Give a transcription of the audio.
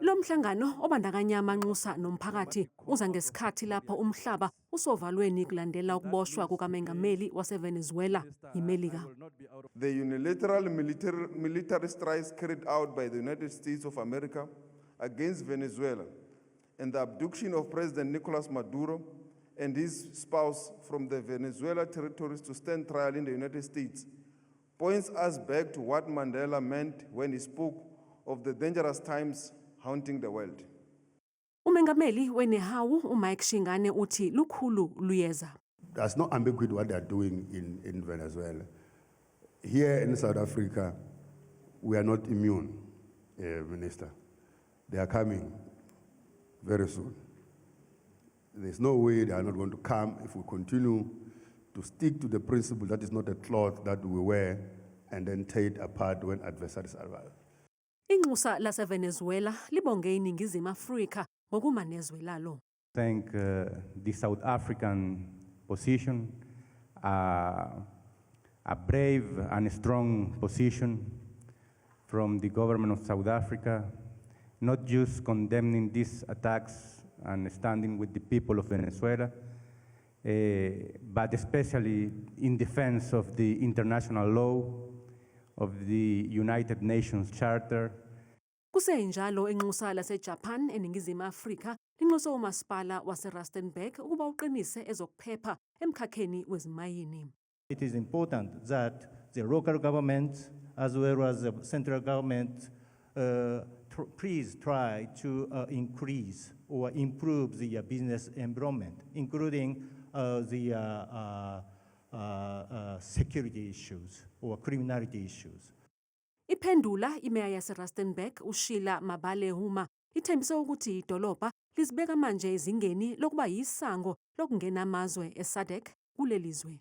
Lo mhlangano obandakanya amanxusa nomphakathi uza ngesikhathi lapho umhlaba usovalweni kulandela ukuboshwa kukamengameli waseVenezuela iMelika. The unilateral military strikes carried out by the United States of America against Venezuela and the abduction of President Nicolas Maduro and his spouse from the Venezuela territories to stand trial in the United States points us back to what Mandela meant when he spoke of the dangerous times haunting the world. Umengameli weNehawu uMike Shingane uthi lukhulu luyeza. There's no ambiguity what they are doing in Venezuela. Here in South Africa, we are not immune, Minister. They are coming very soon. There's no way they are not going to come if we continue to stick to the principle that is not a cloth that we wear and then tear it apart when adversaries arrive. Inxusa laseVenezuela libonge iNingizimu Afrika ngokumanezwe lalo. Thank the South African position, a brave and strong position from the government of South Africa, not just condemning these attacks and standing with the people of Venezuela, but especially in defense of the international law, of the United Nations Charter. Kusenjalo inxusa laseJapan eNingizimu Afrika linxuse umasipala waseRustenburg ukuba uqinise ezokuphepha emkhakheni wezimayini. It is important that the local government as well as the central government please try to increase or improve the business environment, including the security issues or criminality issues. Iphendula imeya yaseRustenburg uSheila Mabalehuma ithembise ukuthi idolobha lizibeka manje ezingeni lokuba yisango lokungena amazwe eSADC kulelizwe.